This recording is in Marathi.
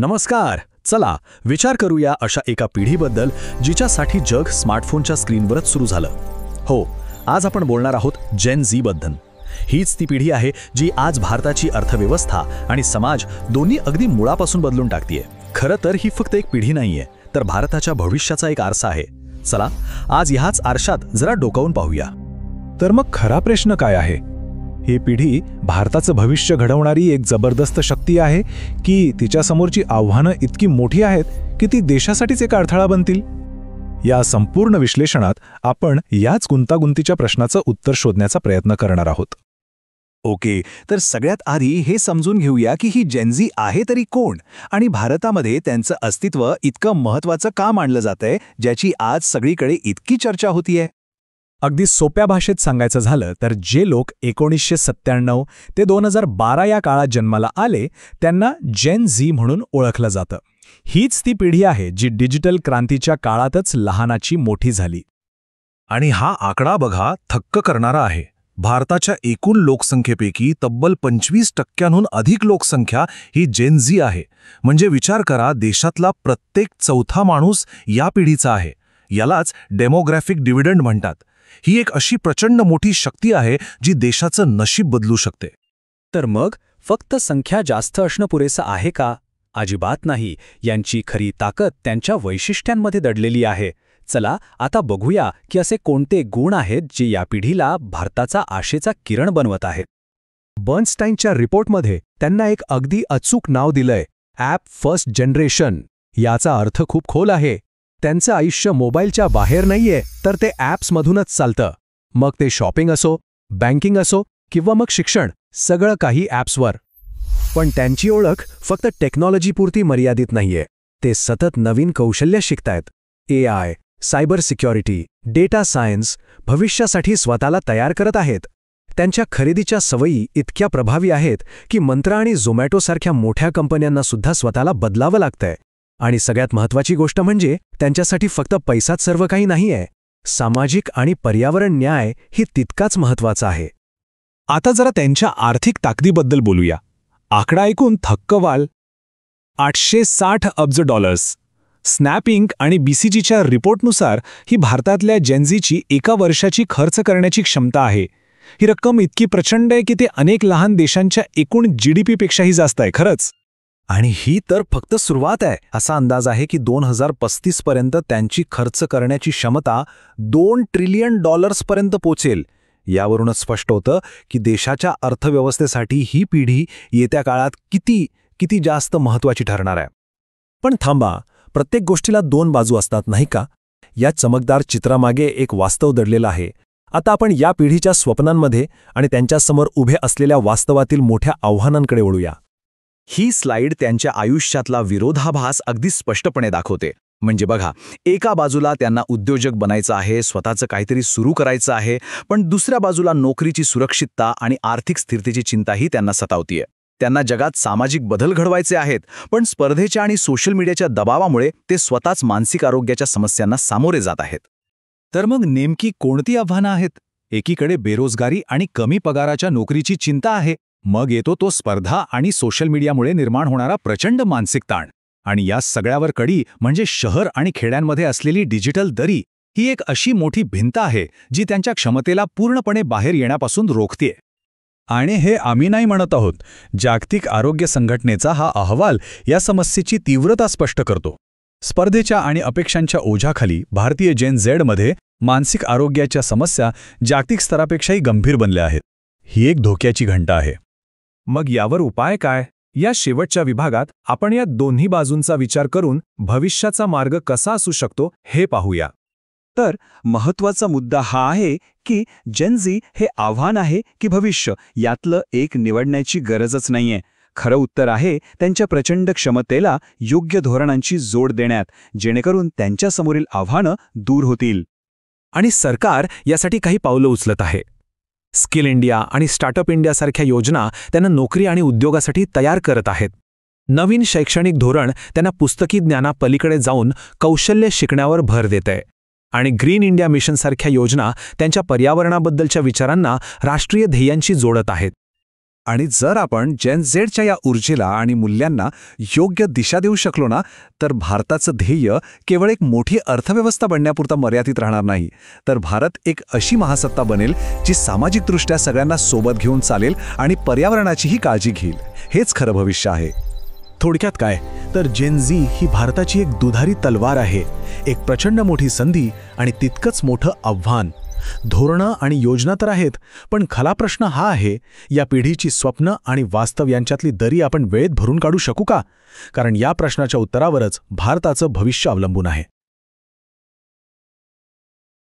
नमस्कार. चला विचार करूया अशा एका पिढीबद्दल जिच्यासाठी जग स्मार्टफोनच्या स्क्रीनवरच सुरू झालं. हो, आज आपण बोलणार आहोत जेन झी बद्दल. हीच ती पिढी आहे जी आज भारताची अर्थव्यवस्था आणि समाज दोन्ही अगदी मुळापासून बदलून टाकतीये. खरं तर ही फक्त एक पिढी नाहीये, तर भारताच्या भविष्याचा एक आरसा आहे. चला आज ह्याच आरशात जरा डोकावून पाहूया. तर मग खरा प्रश्न काय आहे? ही पिढी भारताचं भविष्य घडवणारी एक जबरदस्त शक्ती आहे की तिच्यासमोरची आव्हानं इतकी मोठी आहेत की ती देशासाठीच एक अडथळा बनतील? या संपूर्ण विश्लेषणात आपण याच गुंतागुंतीच्या प्रश्नाचं उत्तर शोधण्याचा प्रयत्न करणार आहोत. ओके, तर सगळ्यात आधी हे समजून घेऊया की ही जेन झी आहे तरी कोण आणि भारतामध्ये त्यांचं अस्तित्व इतकं महत्त्वाचं का मानलं जातंय, ज्याची आज सगळीकडे इतकी चर्चा होतीये. अगदी सोप्या भाषेत सांगायचं झालं तर जे लोक 1997 ते 2012 या काळात जन्माला आले त्यांना जेन झी म्हणून ओळखलं जातं. हीच ती पिढी आहे जी डिजिटल क्रांतीच्या काळातच लहानाची मोठी झाली. आणि हा आकडा बघा, थक्क करणारा आहे. भारताच्या एकूण लोकसंख्येपैकी तब्बल 25% अधिक लोकसंख्या ही जेन झी आहे. म्हणजे विचार करा, देशातला प्रत्येक चौथा माणूस या पिढीचा आहे. यालाच डेमोग्राफिक डिव्हिडंड म्हणतात. ही एक अशी प्रचंड मोठी शक्ती आहे जी देशाचं नशीब बदलू शकते. तर मग फक्त संख्या जास्त असणं पुरेसं आहे का? अजिबात नाही. यांची खरी ताकद त्यांच्या वैशिष्ट्यांमध्ये दडलेली आहे. चला आता बघूया की असे कोणते गुण आहेत जे या पिढीला भारताचा आशेचा किरण बनवत आहेत. बर्नस्टाईनच्या रिपोर्टमध्ये त्यांना एक अगदी अचूक नाव दिलंय, ॲप फर्स्ट जनरेशन. याचा अर्थ खूप खोल आहे. त्यांचं आयुष्य मोबाईलच्या बाहेर नाहीये, तर ते ॲप्समधूनच चालतं. मग ते शॉपिंग असो, बँकिंग असो किंवा मग शिक्षण, सगळं काही ॲप्सवर. पण त्यांची ओळख फक्त टेक्नॉलॉजीपुरती मर्यादित नाहीये. ते सतत नवीन कौशल्य शिकतायत. AI, cyber security, data science, भविष्यासाठी स्वतःला तयार करत आहेत. त्यांच्या खरेदीच्या सवयी इतक्या प्रभावी आहेत की मंत्रा आणि झोमॅटोसारख्या मोठ्या कंपन्यांना सुद्धा स्वतःला बदलावं लागतंय. आणि सगळ्यात महत्त्वाची गोष्ट म्हणजे त्यांच्यासाठी फक्त पैसाच सर्व काही नाहीये. सामाजिक आणि पर्यावरण न्याय ही तितकाच महत्त्वाचा आहे. आता जरा त्यांच्या आर्थिक ताकदीबद्दल बोलूया. आकडा ऐकून थक्क व्हाल. $860 अब्ज. स्नॅप इंक आणि BCGच्या रिपोर्टनुसार ही भारतातल्या जेन झीची एका वर्षाची खर्च करण्याची क्षमता आहे. ही रक्कम इतकी प्रचंड आहे की ते अनेक लहान देशांच्या एकूण GDP पेक्षाही जास्त आहे. खरंच. आणि ही तर फक्त सुरुवात आहे. असा अंदाज आहे की 2035 पर्यंत त्यांची खर्च करण्याची क्षमता $2 ट्रिलियन पर्यंत पोचेल. यावरूनच स्पष्ट होतं की देशाच्या अर्थव्यवस्थेसाठी ही पिढी येत्या काळात किती जास्त महत्त्वाची ठरणार आहे. पण थांबा, प्रत्येक गोष्टीला दोन बाजू असतात नाही का? या चमकदार चित्रामागे एक वास्तव दडलेलं आहे. आता आपण या पिढीच्या स्वप्नांमध्ये आणि त्यांच्यासमोर उभे असलेल्या वास्तवातील मोठ्या आव्हानांकडे वळूया. ही स्लाइड त्यांच्या आयुष्यातला विरोधाभास अगदी स्पष्टपणे दाखवते. म्हणजे बघा, एका बाजूला त्यांना उद्योजक बनायचं आहे, स्वतःचं काहीतरी सुरू करायचं आहे, पण दुसऱ्या बाजूला नोकरीची सुरक्षितता आणि आर्थिक स्थिरतेची चिंताही त्यांना सतावतीये. त्यांना जगात सामाजिक बदल घडवायचे आहेत, पण स्पर्धेच्या आणि सोशल मीडियाच्या दबावामुळे ते स्वतःच मानसिक आरोग्याच्या समस्यांना सामोरे जात आहेत. तर मग नेमकी कोणती आव्हानं आहेत? एकीकडे बेरोजगारी आणि कमी पगाराच्या नोकरीची चिंता आहे. मग येतो तो स्पर्धा आणि सोशल मीडियामुळे निर्माण होणारा प्रचंड मानसिक ताण. आणि या सगळ्यावर कडी म्हणजे शहर आणि खेड्यांमध्ये असलेली डिजिटल दरी. ही एक अशी मोठी भिंत आहे जी त्यांच्या क्षमतेला पूर्णपणे बाहेर येण्यापासून रोखतेय. आणि हे आम्ही नाही म्हणत आहोत. जागतिक आरोग्य संघटनेचा हा अहवाल या समस्येची तीव्रता स्पष्ट करतो. स्पर्धेच्या आणि अपेक्षांच्या ओझ्याखाली भारतीय जेन झेडमध्ये मानसिक आरोग्याच्या समस्या जागतिक स्तरापेक्षाही गंभीर बनल्या आहेत. ही एक धोक्याची घंटा आहे. मग यावर उपाय काय? या शेवटच्या विभागात आपण या दोन्ही बाजूंचा विचार करून भविष्याचा मार्ग कसा असू शकतो हे पाहूया. तर महत्त्वाचा मुद्दा हा आहे की जेन झी हे आव्हान आहे की भविष्य, यातलं एक निवडण्याची गरजच नाहीये. खरं उत्तर आहे त्यांच्या प्रचंड क्षमतेला योग्य धोरणांची जोड देण्यात, जेणेकरून त्यांच्यासमोरील आव्हानं दूर होतील. आणि सरकार यासाठी काही पावलं उचलत आहे. स्किल इंडिया आणि स्टार्टअप इंडियासारख्या योजना त्यांना नोकरी आणि उद्योगासाठी तयार करत आहेत. नवीन शैक्षणिक धोरण त्यांना पुस्तकी ज्ञानापलीकडे जाऊन कौशल्य शिकण्यावर भर देतंय. आणि ग्रीन इंडिया मिशनसारख्या योजना त्यांच्या पर्यावरणाबद्दलच्या विचारांना राष्ट्रीय ध्येयांशी जोडत आहेत. आणि जर आपण जेन झेडच्या या ऊर्जेला आणि मूल्यांना योग्य दिशा देऊ शकलो ना, तर भारताचं ध्येय केवळ एक मोठी अर्थव्यवस्था बनण्यापुरता मर्यादित राहणार नाही, तर भारत एक अशी महासत्ता बनेल जी सामाजिकदृष्ट्या सगळ्यांना सोबत घेऊन चालेल आणि पर्यावरणाचीही काळजी घेईल. हेच खरं भविष्य आहे. थोडक्यात काय तर जेन झी ही भारताची एक दुधारी तलवार आहे, एक प्रचंड मोठी संधी आणि तितकंच मोठं आव्हान. धोरणं आणि योजना तर आहेत, पण खरा प्रश्न हा आहे, या पिढीची स्वप्न आणि वास्तव यांच्यातली दरी आपण वेळेत भरून काढू शकू का? कारण या प्रश्नाच्या उत्तरावरच भारताचं भविष्य अवलंबून आहे.